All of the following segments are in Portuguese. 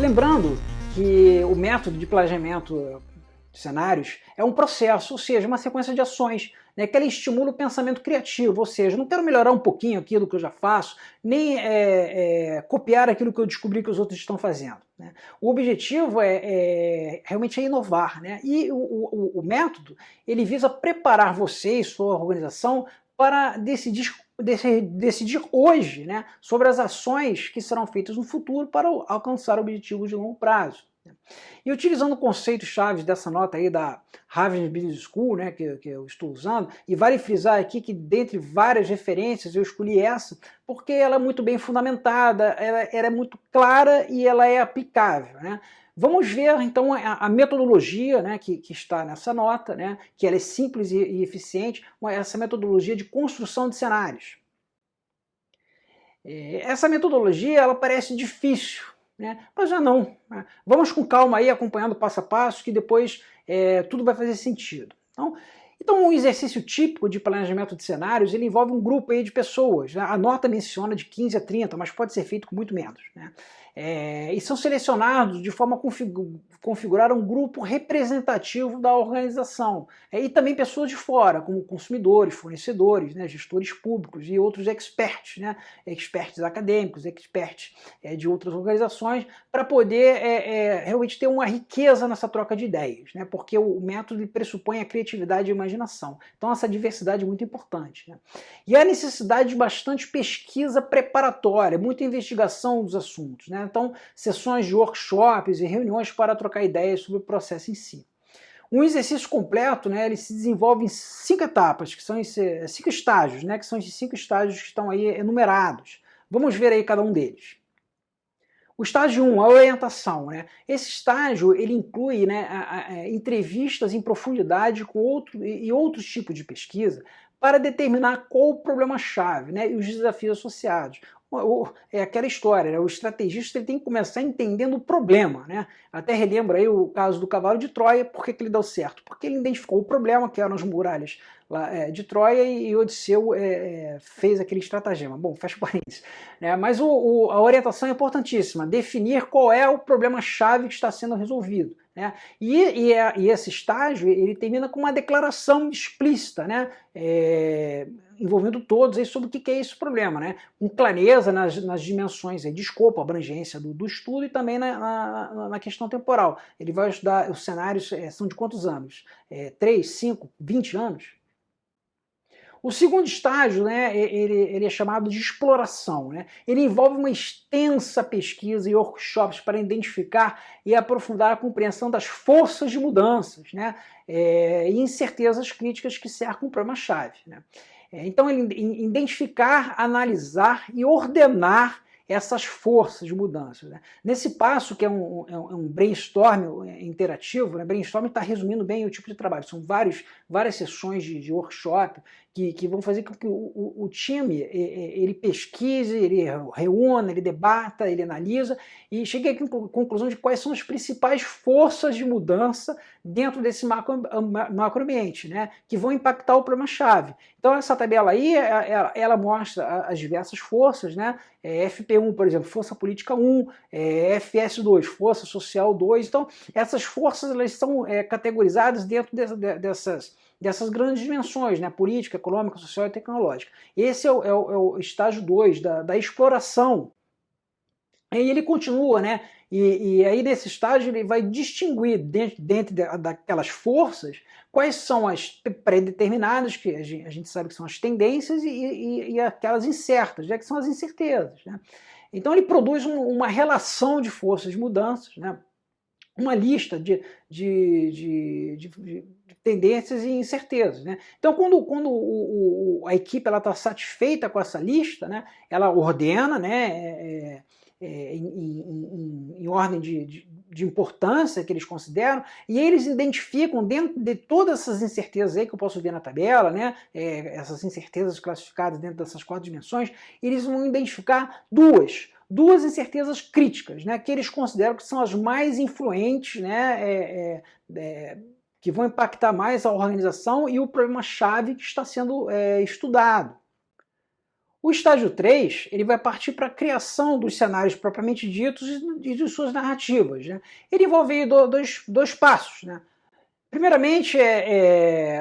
Lembrando que o método de planejamento de cenários é um processo, ou seja, uma sequência de ações, né, que ela estimula o pensamento criativo, ou seja, não quero melhorar um pouquinho aquilo que eu já faço, nem copiar aquilo que eu descobri que os outros estão fazendo. Né? O objetivo realmente é inovar, né? E o método ele visa preparar você e sua organização para decidir hoje, né, sobre as ações que serão feitas no futuro para alcançar objetivos de longo prazo. E utilizando conceitos-chave dessa nota aí da Harvard Business School, né, que eu estou usando, e vale frisar aqui que dentre várias referências eu escolhi essa porque ela é muito bem fundamentada, ela é muito clara e ela é aplicável, né? Vamos ver então a metodologia, né, que está nessa nota, né, que ela é simples e eficiente, essa metodologia de construção de cenários. Essa metodologia ela parece difícil, né, mas já não. Né? Vamos com calma aí, acompanhando passo a passo, que depois tudo vai fazer sentido. Então um exercício típico de planejamento de cenários ele envolve um grupo aí de pessoas. Né? A nota menciona de 15 a 30, mas pode ser feito com muito menos. Né? E são selecionados de forma a configurar um grupo representativo da organização. E também pessoas de fora, como consumidores, fornecedores, né, gestores públicos e outros experts, né, experts acadêmicos, experts de outras organizações, para poder realmente ter uma riqueza nessa troca de ideias, né, porque o método pressupõe a criatividade e a imaginação. Então essa diversidade é muito importante. Né? E há necessidade de bastante pesquisa preparatória, muita investigação dos assuntos. Né? Então, sessões de workshops e reuniões para trocar ideias sobre o processo em si. Um exercício completo, né, ele se desenvolve em 5 etapas, que são 5 estágios, né, que são esses 5 estágios que estão aí enumerados. Vamos ver aí cada um deles. O estágio 1, a orientação. Né? Esse estágio ele inclui, né, entrevistas em profundidade com outros tipos de pesquisa para determinar qual o problema-chave, né, e os desafios associados. É aquela história, né? O estrategista ele tem que começar entendendo o problema. Né? Até relembra aí o caso do cavalo de Troia, por que ele deu certo? Porque ele identificou o problema, que eram as muralhas lá, de Troia, e Odisseu fez aquele estratagema. Bom, fecha parênteses. Né? Mas a orientação é importantíssima, definir qual é o problema-chave que está sendo resolvido. Né? E esse estágio ele termina com uma declaração explícita, né? Envolvendo todos aí sobre o que é esse problema, né? Com clareza nas dimensões de escopo, abrangência do estudo e também na questão temporal. Ele vai estudar, os cenários são de quantos anos? 3, 5, 20 anos? O segundo estágio, né, ele é chamado de exploração. Né? Ele envolve uma extensa pesquisa e workshops para identificar e aprofundar a compreensão das forças de mudanças, né, e incertezas críticas que cercam o problema-chave. Né? Então, ele identificar, analisar e ordenar essas forças de mudança. Né? Nesse passo, que é um brainstorm interativo, né? Brainstorm está resumindo bem o tipo de trabalho. São várias sessões de workshop que vão fazer com que o time ele pesquise, ele reúna, ele debata, ele analisa e chegue à conclusão de quais são as principais forças de mudança dentro desse macroambiente, né, que vão impactar o problema-chave. Então essa tabela aí, ela mostra as diversas forças, né, FP1, por exemplo, Força Política 1, FS2, Força Social 2, então essas forças elas são categorizadas dentro dessas grandes dimensões, né? Política, econômica, social e tecnológica. Esse é o estágio 2 da exploração. E ele continua, né? E aí nesse estágio ele vai distinguir dentro daquelas forças quais são as pré-determinadas, que a gente sabe que são as tendências, e aquelas incertas, já que são as incertezas. Né? Então ele produz uma relação de forças de mudanças, né? Uma lista de tendências e incertezas. Né? Então, quando a equipe está satisfeita com essa lista, né, ela ordena, né, em ordem de importância que eles consideram, e eles identificam dentro de todas essas incertezas aí que eu posso ver na tabela, né, essas incertezas classificadas dentro dessas 4 dimensões, eles vão identificar duas incertezas críticas, né, que eles consideram que são as mais influentes, né, que vão impactar mais a organização e o problema-chave que está sendo estudado. O estágio 3, ele vai partir para a criação dos cenários propriamente ditos e de suas narrativas, né? Ele envolve aí dois passos, né? Primeiramente,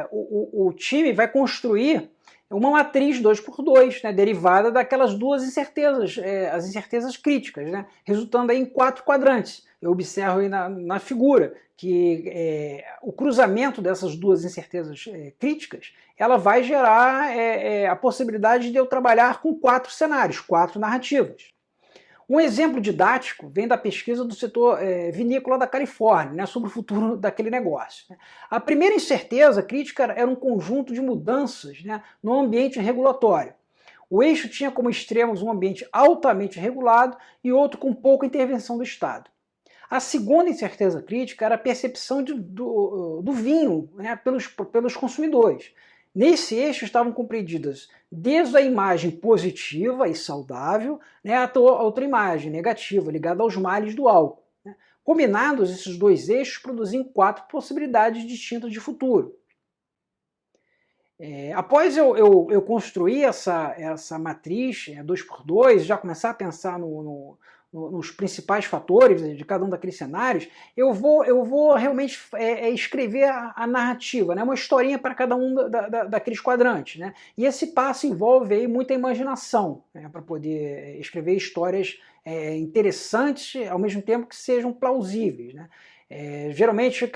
o time vai construir uma matriz 2x2, né, derivada daquelas duas incertezas, as incertezas críticas, né, resultando aí em 4 quadrantes. Eu observo aí na figura que o cruzamento dessas duas incertezas críticas, ela vai gerar a possibilidade de eu trabalhar com 4 cenários, 4 narrativas. Um exemplo didático vem da pesquisa do setor vinícola da Califórnia, né, sobre o futuro daquele negócio. Né. A primeira incerteza crítica era um conjunto de mudanças, né, no ambiente regulatório. O eixo tinha como extremos um ambiente altamente regulado e outro com pouca intervenção do Estado. A segunda incerteza crítica era a percepção do vinho, né, pelos consumidores. Nesse eixo estavam compreendidas desde a imagem positiva e saudável, né, até a outra imagem negativa, ligada aos males do álcool. Né. Combinados, esses dois eixos produziam 4 possibilidades distintas de futuro. Após eu construir essa matriz 2x2, já começar a pensar nos principais fatores de cada um daqueles cenários, eu vou realmente escrever a narrativa, né, uma historinha para cada um daqueles quadrantes. Né, e esse passo envolve aí muita imaginação, né, para poder escrever histórias interessantes, ao mesmo tempo que sejam plausíveis. Né. Geralmente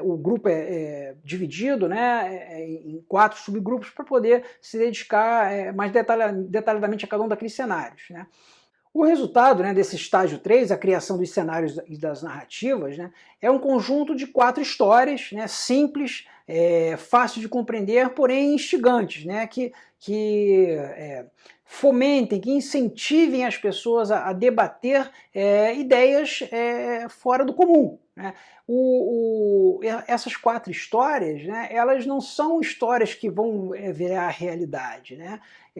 o grupo é dividido, né, em 4 subgrupos para poder se dedicar mais detalhadamente a cada um daqueles cenários. Né. O resultado, né, desse estágio 3, a criação dos cenários e das narrativas, né, é um conjunto de 4 histórias, né, simples, fácil de compreender, porém instigantes, né, que fomentem, que incentivem as pessoas a debater ideias fora do comum. Né. Essas 4 histórias, né, elas não são histórias que vão virar a realidade. Né.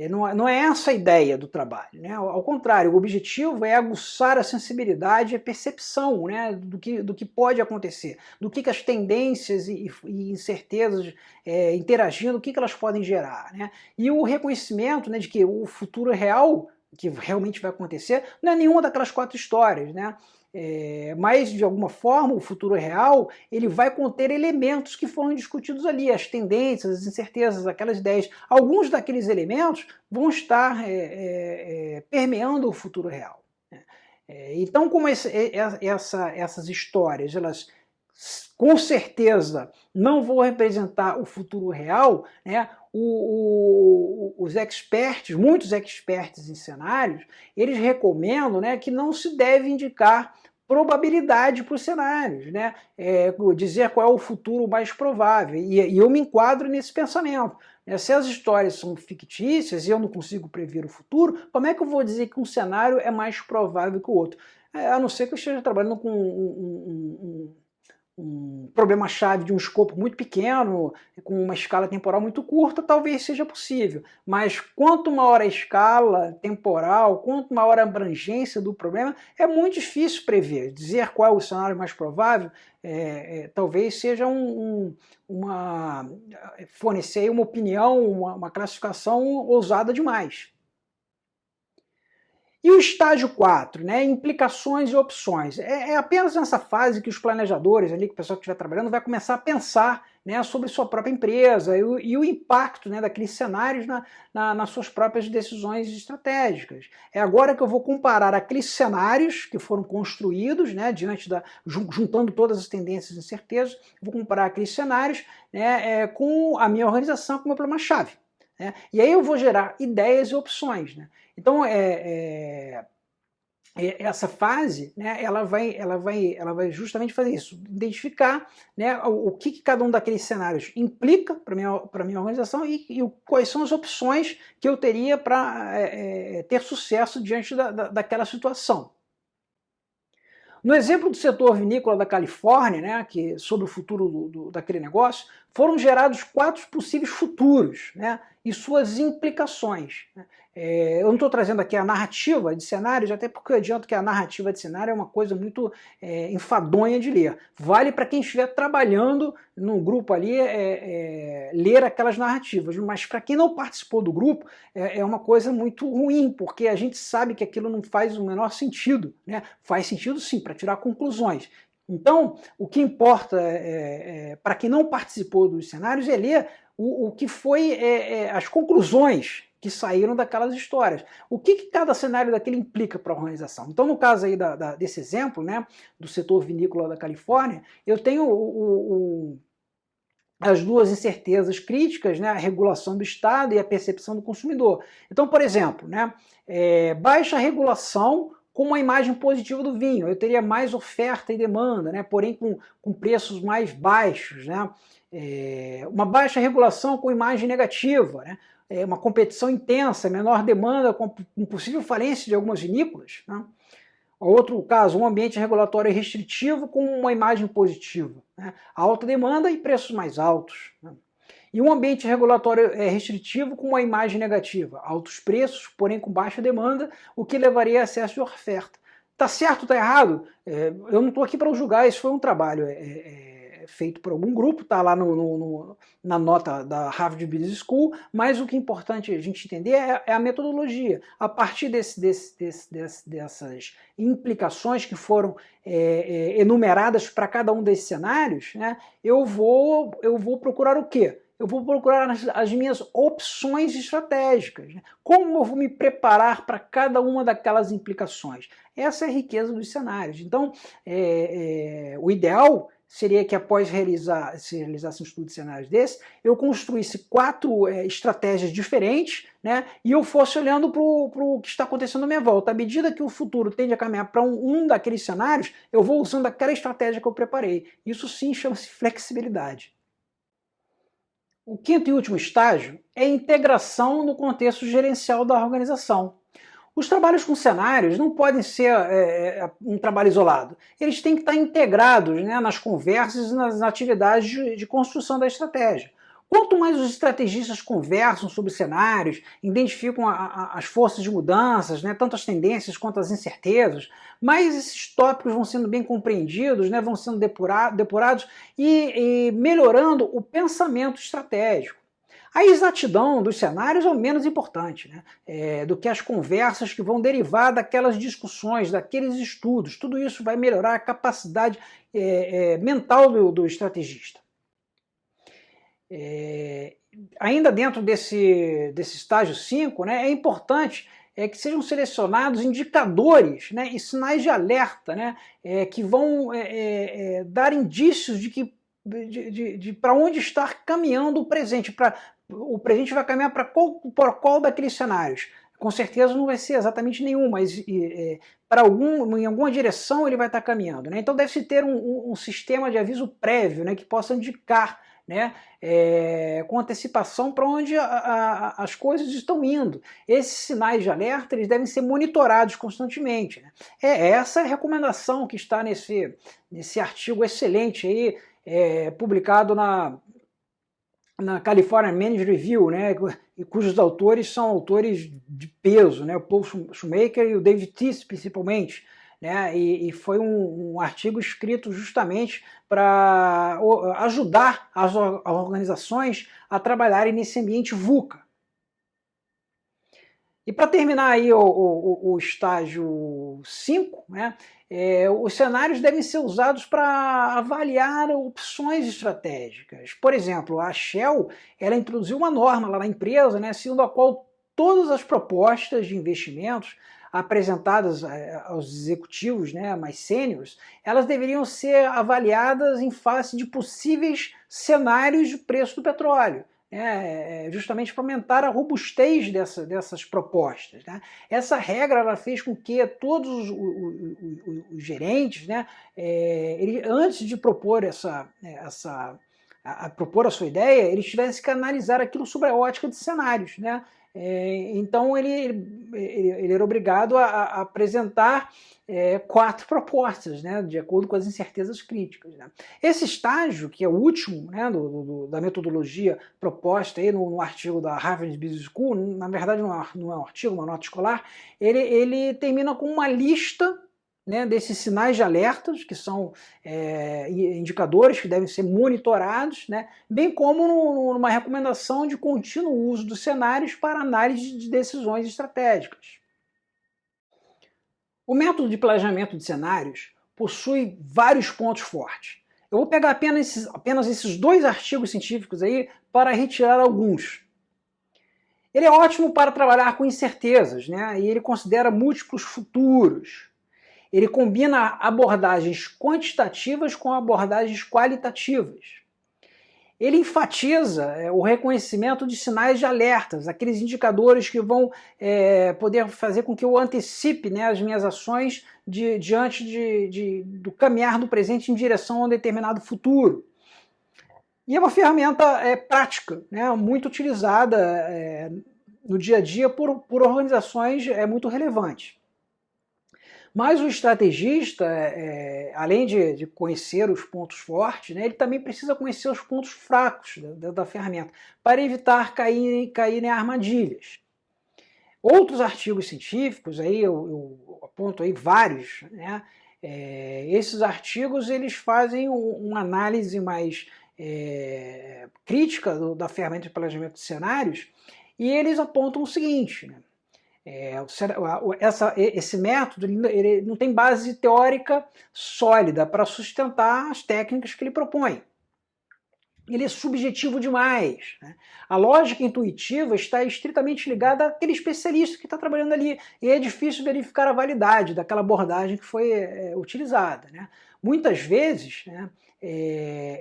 Não é essa a ideia do trabalho. Né. Ao contrário, o objetivo é aguçar a sensibilidade e a percepção, né, do que pode acontecer, do que as tendências e incertezas interagindo, o que elas podem gerar. Né. E o reconhecimento, né, de que o futuro real, que realmente vai acontecer, não é nenhuma daquelas 4 histórias. Né. Mas, de alguma forma, o futuro real ele vai conter elementos que foram discutidos ali, as tendências, as incertezas, aquelas ideias. Alguns daqueles elementos vão estar permeando o futuro real. Né? Então, como essas histórias, elas com certeza não vão representar o futuro real, né? Os experts, muitos experts em cenários, eles recomendam, né, que não se deve indicar probabilidade para os cenários, né? Dizer qual é o futuro mais provável. E eu me enquadro nesse pensamento. Né? Se as histórias são fictícias e eu não consigo prever o futuro, como é que eu vou dizer que um cenário é mais provável que o outro? A não ser que eu esteja trabalhando com um problema-chave de um escopo muito pequeno, com uma escala temporal muito curta, talvez seja possível. Mas quanto maior a escala temporal, quanto maior a abrangência do problema, é muito difícil prever. Dizer qual é o cenário mais provável talvez seja fornecer uma opinião, uma classificação ousada demais. E o estágio 4, né, implicações e opções. É apenas nessa fase que os planejadores, ali, que o pessoal que estiver trabalhando, vai começar a pensar, né, sobre sua própria empresa e o impacto, né, daqueles cenários nas suas próprias decisões estratégicas. É agora que eu vou comparar aqueles cenários que foram construídos, né, juntando todas as tendências e incertezas, vou comparar aqueles cenários, né, com a minha organização, com o meu problema-chave. Né? E aí eu vou gerar ideias e opções. Né? Então, essa fase, né, ela vai justamente fazer isso, identificar, né, o que cada um daqueles cenários implica para a minha organização e quais são as opções que eu teria para ter sucesso diante daquela situação. No exemplo do setor vinícola da Califórnia, né, sobre o futuro daquele negócio, foram gerados 4 possíveis futuros, né, e suas implicações. Eu não estou trazendo aqui a narrativa de cenários, até porque eu adianto que a narrativa de cenário é uma coisa muito enfadonha de ler. Vale para quem estiver trabalhando no grupo ali ler aquelas narrativas, mas para quem não participou do grupo é uma coisa muito ruim, porque a gente sabe que aquilo não faz o menor sentido, né? Faz sentido sim, para tirar conclusões. Então, o que importa para quem não participou dos cenários é ler o que foi as conclusões que saíram daquelas histórias. O que cada cenário daquele implica para a organização? Então, no caso aí desse exemplo, né, do setor vinícola da Califórnia, eu tenho as duas incertezas críticas, né, a regulação do Estado e a percepção do consumidor. Então, por exemplo, né, baixa regulação com uma imagem positiva do vinho. Eu teria mais oferta e demanda, né, porém com preços mais baixos. Né, uma baixa regulação com imagem negativa, né, uma competição intensa, menor demanda, com possível falência de algumas vinícolas. Né. Outro caso, um ambiente regulatório restritivo com uma imagem positiva, né, alta demanda e preços mais altos. Né. E um ambiente regulatório restritivo com uma imagem negativa, altos preços, porém com baixa demanda, o que levaria a excesso de oferta. Tá certo ou tá errado? Eu não estou aqui para julgar, isso foi um trabalho feito por algum grupo, está lá na nota da Harvard Business School, mas o que é importante a gente entender é a metodologia. A partir dessas implicações que foram enumeradas para cada um desses cenários, né, eu vou procurar o quê? Eu vou procurar as minhas opções estratégicas. Né? Como eu vou me preparar para cada uma daquelas implicações? Essa é a riqueza dos cenários. Então, o ideal seria que após se realizasse um estudo de cenários desse, eu construísse 4 estratégias diferentes, né, e eu fosse olhando para o que está acontecendo à minha volta. À medida que o futuro tende a caminhar para um daqueles cenários, eu vou usando aquela estratégia que eu preparei. Isso sim chama-se flexibilidade. O quinto e último estágio é a integração no contexto gerencial da organização. Os trabalhos com cenários não podem ser um trabalho isolado. Eles têm que estar integrados, né, nas conversas e nas atividades de construção da estratégia. Quanto mais os estrategistas conversam sobre cenários, identificam as forças de mudanças, né, tanto as tendências quanto as incertezas, mais esses tópicos vão sendo bem compreendidos, né, vão sendo depurados e melhorando o pensamento estratégico. A exatidão dos cenários é o menos importante, né, do que as conversas que vão derivar daquelas discussões, daqueles estudos. Tudo isso vai melhorar a capacidade mental do estrategista. Ainda dentro desse estágio 5, né, é importante que sejam selecionados indicadores, né, e sinais de alerta, né, que vão dar indícios de para onde está caminhando o presente. O presente vai caminhar para qual daqueles cenários? Com certeza não vai ser exatamente nenhum, mas em alguma direção ele vai estar caminhando. Né? Então deve-se ter um sistema de aviso prévio, né, que possa indicar, né, com antecipação para onde as coisas estão indo. Esses sinais de alerta eles devem ser monitorados constantemente. Né? Essa é a recomendação que está nesse artigo excelente aí, publicado na California Management Review, né, cujos autores são autores de peso, né, o Paul Shoemaker e o David Thies, principalmente. Né, e foi um artigo escrito justamente para ajudar as organizações a trabalharem nesse ambiente VUCA. E para terminar aí o estágio 5, né, os cenários devem ser usados para avaliar opções estratégicas. Por exemplo, a Shell ela introduziu uma norma lá na empresa, né, segundo a qual todas as propostas de investimentos apresentadas aos executivos, né, mais sêniores, elas deveriam ser avaliadas em face de possíveis cenários de preço do petróleo. Justamente para aumentar a robustez dessas propostas. Né? Essa regra ela fez com que todos os gerentes, né, antes de propor propor a sua ideia, eles tivessem que analisar aquilo sob a ótica de cenários. Né? Então ele era obrigado a apresentar 4 propostas, né, de acordo com as incertezas críticas. Né. Esse estágio, que é o último, né, da metodologia proposta aí no artigo da Harvard Business School, na verdade não é um artigo, uma nota escolar, ele termina com uma lista, né, desses sinais de alertas, que são indicadores que devem ser monitorados, né, bem como numa recomendação de contínuo uso dos cenários para análise de decisões estratégicas. O método de planejamento de cenários possui vários pontos fortes. Eu vou pegar apenas esses 2 artigos científicos aí para retirar alguns. Ele é ótimo para trabalhar com incertezas, né, e ele considera múltiplos futuros. Ele combina abordagens quantitativas com abordagens qualitativas. Ele enfatiza o reconhecimento de sinais de alertas, aqueles indicadores que vão poder fazer com que eu antecipe, né, as minhas ações diante do caminhar do presente em direção a um determinado futuro. E é uma ferramenta prática, né, muito utilizada no dia a dia por organizações muito relevantes. Mas o estrategista, além de conhecer os pontos fortes, né, ele também precisa conhecer os pontos fracos da ferramenta, para evitar cair em armadilhas. Outros artigos científicos, aí eu aponto aí vários, né, esses artigos eles fazem uma análise mais crítica da ferramenta de planejamento de cenários, e eles apontam o seguinte, né, esse método ele não tem base teórica sólida para sustentar as técnicas que ele propõe. Ele é subjetivo demais. Né? A lógica intuitiva está estritamente ligada àquele especialista que está trabalhando ali, e é difícil verificar a validade daquela abordagem que foi utilizada. Né? Muitas vezes, né,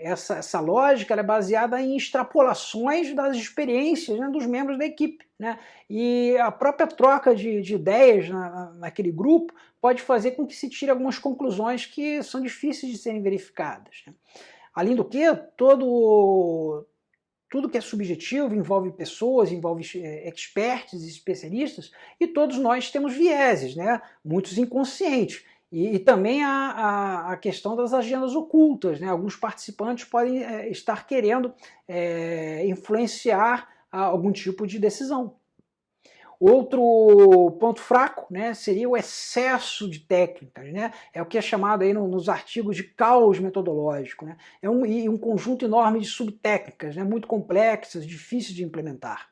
essa lógica é baseada em extrapolações das experiências, né, dos membros da equipe. Né? E a própria troca de ideias naquele grupo pode fazer com que se tire algumas conclusões que são difíceis de serem verificadas. Né? Além do que, tudo que é subjetivo envolve pessoas, envolve experts e especialistas, e todos nós temos vieses, né? Muitos inconscientes. E também a questão das agendas ocultas, né? Alguns participantes podem estar querendo influenciar algum tipo de decisão. Outro ponto fraco, né, seria o excesso de técnicas, né? É o que é chamado aí nos artigos de caos metodológico. Né? É um conjunto enorme de subtécnicas, né, muito complexas, difíceis de implementar.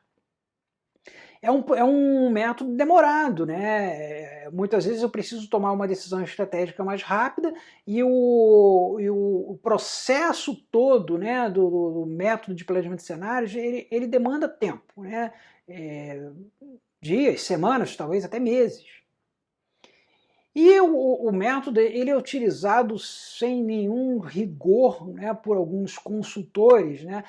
É um método demorado, né? Muitas vezes eu preciso tomar uma decisão estratégica mais rápida e o processo todo, né, do método de planejamento de cenários, ele demanda tempo, né? Dias, semanas, talvez até meses. E o método ele é utilizado sem nenhum rigor, né, por alguns consultores. Né?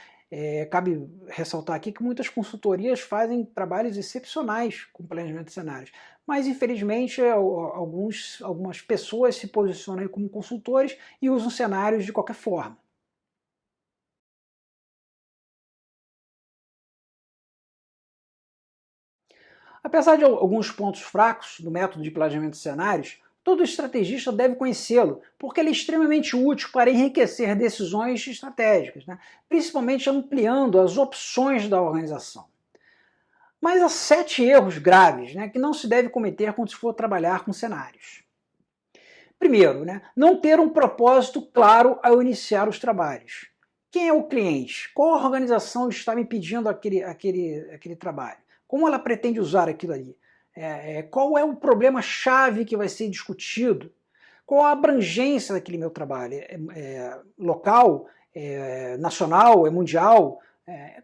Cabe ressaltar aqui que muitas consultorias fazem trabalhos excepcionais com planejamento de cenários, mas infelizmente algumas pessoas se posicionam como consultores e usam cenários de qualquer forma. Apesar de alguns pontos fracos do método de planejamento de cenários, todo estrategista deve conhecê-lo, porque ele é extremamente útil para enriquecer decisões estratégicas, né? Principalmente ampliando as opções da organização. Mas há 7 erros graves, né, que não se deve cometer quando se for trabalhar com cenários. Primeiro, né, não ter um propósito claro ao iniciar os trabalhos. Quem é o cliente? Qual organização está me pedindo aquele trabalho? Como ela pretende usar aquilo ali? Qual é o problema-chave que vai ser discutido? Qual a abrangência daquele meu trabalho? Local? Nacional? É mundial?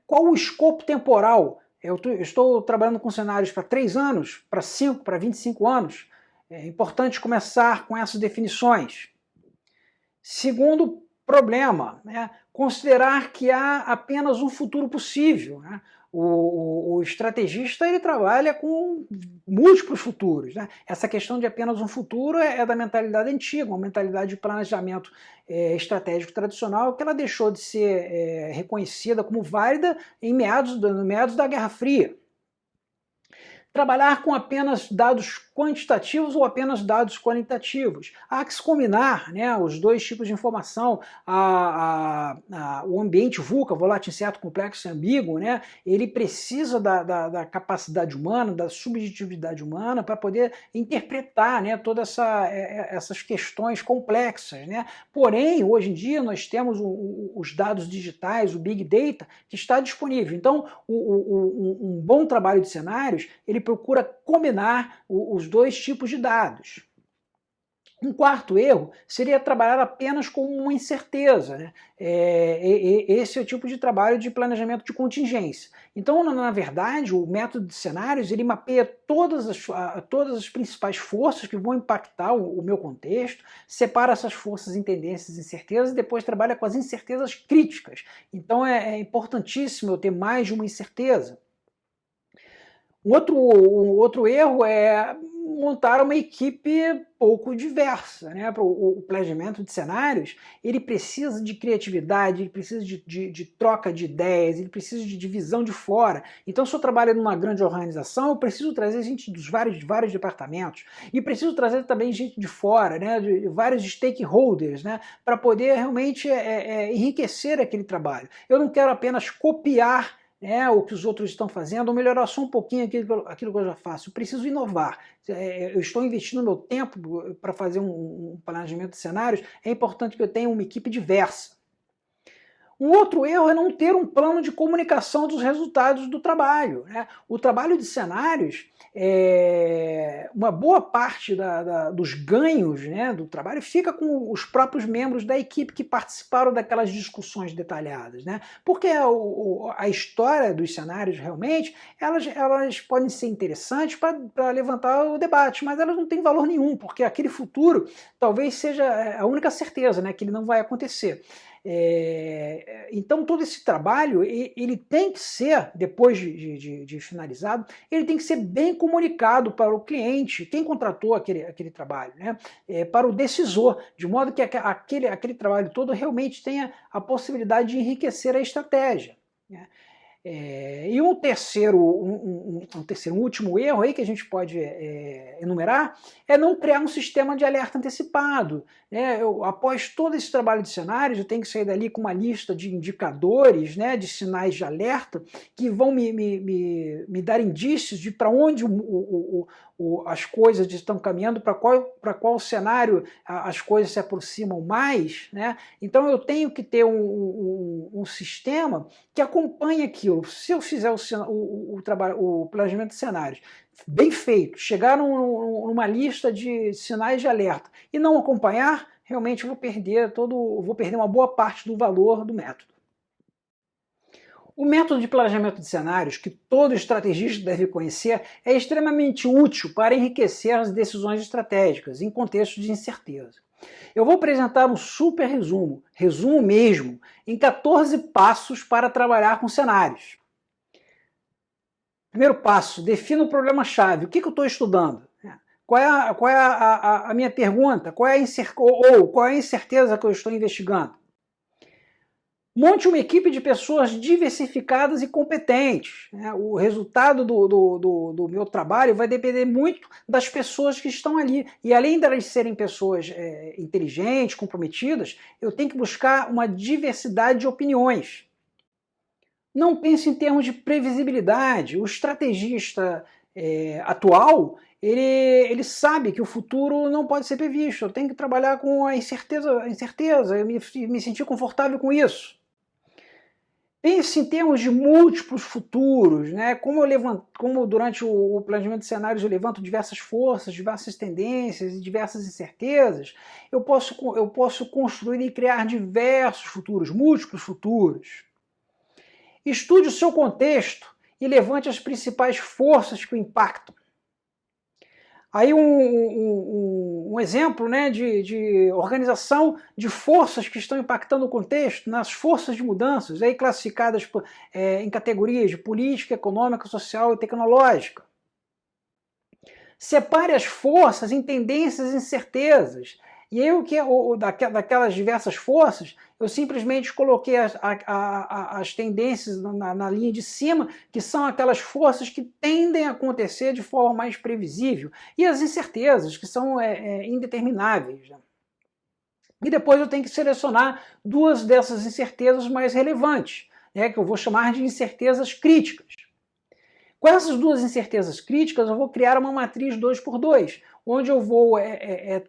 Qual o escopo temporal? Eu estou trabalhando com cenários para 3 anos, para 5, para 25 anos. É importante começar com essas definições. Segundo problema, né, considerar que há apenas um futuro possível. Né? O estrategista ele trabalha com múltiplos futuros. Né? Essa questão de apenas um futuro é da mentalidade antiga, uma mentalidade de planejamento estratégico tradicional, que ela deixou de ser reconhecida como válida em meados da Guerra Fria. trabalhar com apenas dados quantitativos ou apenas dados qualitativos. Há que se combinar, né, os dois tipos de informação. O ambiente VUCA, volátil, incerto, complexo e ambíguo, né, ele precisa da capacidade humana, da subjetividade humana para poder interpretar, né, todas essas questões complexas, né. Porém, hoje em dia nós temos os dados digitais, o Big Data, que está disponível. Então, um bom trabalho de cenários, ele procura combinar os dois tipos de dados. Um quarto erro seria trabalhar apenas com uma incerteza, né? Esse é o tipo de trabalho de planejamento de contingência. Então, na verdade, o método de cenários, ele mapeia todas as principais forças que vão impactar o meu contexto, separa essas forças em tendências e incertezas e depois trabalha com as incertezas críticas. Então, é importantíssimo eu ter mais de uma incerteza. Um outro erro é montar uma equipe pouco diversa, né? O planejamento de cenários, ele precisa de criatividade, ele precisa de troca de ideias, ele precisa de divisão de fora. Então, se eu trabalho numa grande organização, eu preciso trazer gente dos vários departamentos e preciso trazer também gente de fora, né? De vários stakeholders, né? Para poder realmente enriquecer aquele trabalho. Eu não quero apenas copiar o que os outros estão fazendo, ou melhorar só um pouquinho aquilo que eu já faço. Eu preciso inovar. Eu estou investindo meu tempo para fazer um planejamento de cenários, é importante que eu tenha uma equipe diversa. Um outro erro é não ter um plano de comunicação dos resultados do trabalho, né? O trabalho de cenários, uma boa parte dos ganhos, né, do trabalho fica com os próprios membros da equipe que participaram daquelas discussões detalhadas, né? Porque a história dos cenários realmente, elas podem ser interessantes para levantar o debate, mas elas não têm valor nenhum, porque aquele futuro talvez seja a única certeza, né, que ele não vai acontecer. Então todo esse trabalho, ele tem que ser, depois de finalizado, ele tem que ser bem comunicado para o cliente, quem contratou aquele trabalho, né? Para o decisor, de modo que aquele trabalho todo realmente tenha a possibilidade de enriquecer a estratégia, né? E um último erro aí que a gente pode enumerar é não criar um sistema de alerta antecipado, né? Após todo esse trabalho de cenários, eu tenho que sair dali com uma lista de indicadores, né, de sinais de alerta que vão me dar indícios de para onde as coisas estão caminhando, para qual cenário as coisas se aproximam mais, né? Então eu tenho que ter um sistema que acompanhe aquilo. Se eu fizer o planejamento de cenários bem feito, chegar numa lista de sinais de alerta e não acompanhar, realmente eu vou perder uma boa parte do valor do método. O método de planejamento de cenários, que todo estrategista deve conhecer, é extremamente útil para enriquecer as decisões estratégicas em contextos de incerteza. Eu vou apresentar um super resumo mesmo, em 14 passos para trabalhar com cenários. Primeiro passo, defina o problema-chave. O que eu estou estudando? Qual é a minha pergunta? Qual é a incerteza que eu estou investigando? Monte uma equipe de pessoas diversificadas e competentes. O resultado do meu trabalho vai depender muito das pessoas que estão ali. E além de elas serem pessoas inteligentes, comprometidas, eu tenho que buscar uma diversidade de opiniões. Não pense em termos de previsibilidade. O estrategista atual, ele sabe que o futuro não pode ser previsto. Eu tenho que trabalhar com a incerteza, eu me sentir confortável com isso. Pense em termos de múltiplos futuros, né? Como durante o planejamento de cenários eu levanto diversas forças, diversas tendências e diversas incertezas, eu posso construir e criar diversos futuros, múltiplos futuros. Estude o seu contexto e levante as principais forças que o impactam. Aí um exemplo, né, de organização de forças que estão impactando o contexto, nas forças de mudanças, aí classificadas em categorias de política, econômica, social e tecnológica. Separe as forças em tendências e incertezas E aí daquelas diversas forças, eu simplesmente coloquei as tendências na linha de cima, que são aquelas forças que tendem a acontecer de forma mais previsível, e as incertezas, que são indetermináveis, né? E depois eu tenho que selecionar duas dessas incertezas mais relevantes, né, que eu vou chamar de incertezas críticas. Com essas duas incertezas críticas, eu vou criar uma matriz 2x2, onde eu vou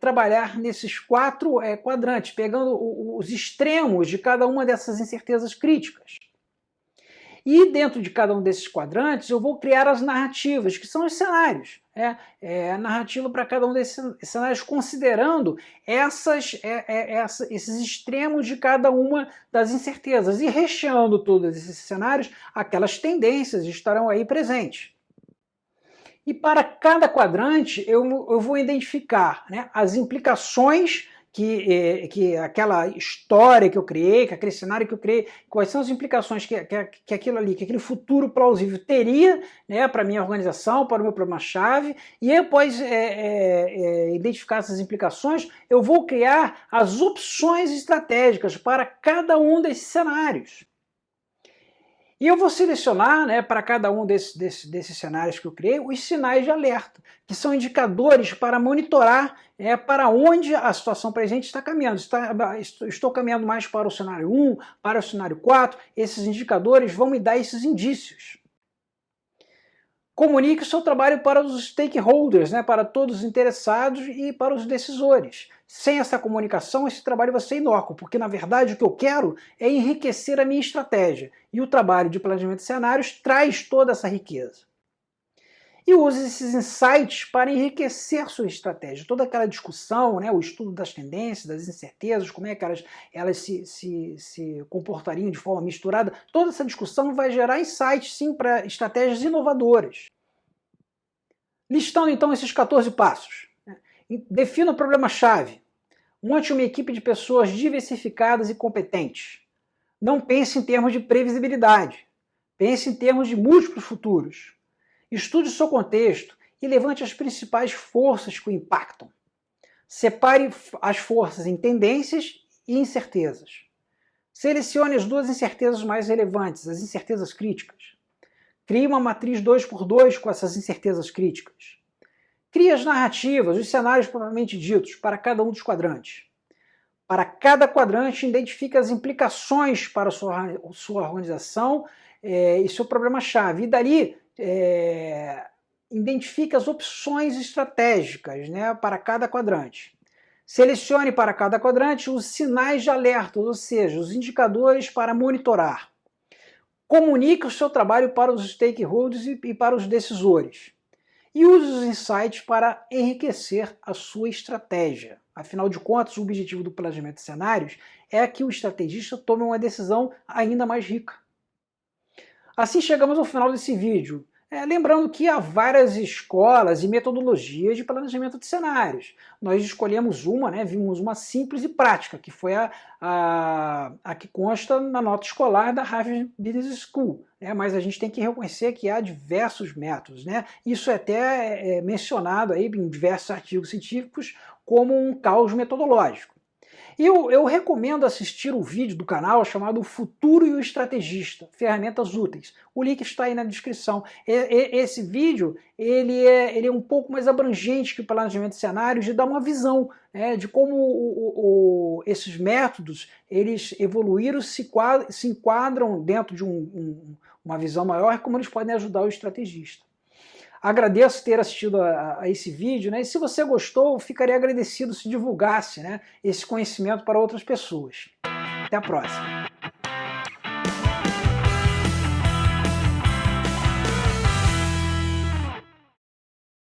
trabalhar nesses 4 quadrantes, pegando os extremos de cada uma dessas incertezas críticas. E dentro de cada um desses quadrantes eu vou criar as narrativas, que são os cenários. A narrativa para cada um desses cenários, considerando esses extremos de cada uma das incertezas. E recheando todos esses cenários, aquelas tendências estarão aí presentes. E para cada quadrante eu vou identificar, né, as implicações que aquela história que eu criei, que aquele cenário que eu criei, quais são as implicações que aquilo ali, que aquele futuro plausível teria, né, para a minha organização, para o meu problema-chave, e após identificar essas implicações, eu vou criar as opções estratégicas para cada um desses cenários. E eu vou selecionar, né, para cada um desses cenários que eu criei, os sinais de alerta, que são indicadores para monitorar para onde a situação presente está caminhando. Estou caminhando mais para o cenário 1, para o cenário 4, esses indicadores vão me dar esses indícios. Comunique o seu trabalho para os stakeholders, né, para todos os interessados e para os decisores. Sem essa comunicação, esse trabalho vai ser inócuo, porque na verdade o que eu quero é enriquecer a minha estratégia. E o trabalho de planejamento de cenários traz toda essa riqueza. E use esses insights para enriquecer sua estratégia. Toda aquela discussão, né, o estudo das tendências, das incertezas, como é que elas se comportariam de forma misturada, toda essa discussão vai gerar insights, sim, para estratégias inovadoras. Listando então esses 14 passos. Defina o problema-chave. Monte uma equipe de pessoas diversificadas e competentes. Não pense em termos de previsibilidade. Pense em termos de múltiplos futuros. Estude o seu contexto e levante as principais forças que o impactam. Separe as forças em tendências e incertezas. Selecione as duas incertezas mais relevantes, as incertezas críticas. Crie uma matriz 2x2 com essas incertezas críticas. Crie as narrativas, os cenários propriamente ditos, para cada um dos quadrantes. Para cada quadrante, identifique as implicações para a sua organização e seu problema-chave. E dali, identifique as opções estratégicas, né, para cada quadrante. Selecione para cada quadrante os sinais de alerta, ou seja, os indicadores para monitorar. Comunique o seu trabalho para os stakeholders e para os decisores. E use os insights para enriquecer a sua estratégia. Afinal de contas, o objetivo do planejamento de cenários é que o estrategista tome uma decisão ainda mais rica. Assim chegamos ao final desse vídeo. Lembrando que há várias escolas e metodologias de planejamento de cenários. Nós escolhemos uma, né, vimos uma simples e prática, que foi a que consta na nota escolar da Harvard Business School. Mas a gente tem que reconhecer que há diversos métodos. Né? Isso é até mencionado aí em diversos artigos científicos como um caos metodológico. E eu recomendo assistir o vídeo do canal chamado O Futuro e o Estrategista, Ferramentas Úteis. O link está aí na descrição. Esse vídeo ele é um pouco mais abrangente que o planejamento de cenários e dá uma visão, né, de como esses métodos eles evoluíram, se enquadram dentro de uma visão maior e como eles podem ajudar o estrategista. Agradeço ter assistido a esse vídeo, né? E se você gostou, ficaria agradecido se divulgasse, né, esse conhecimento para outras pessoas. Até a próxima!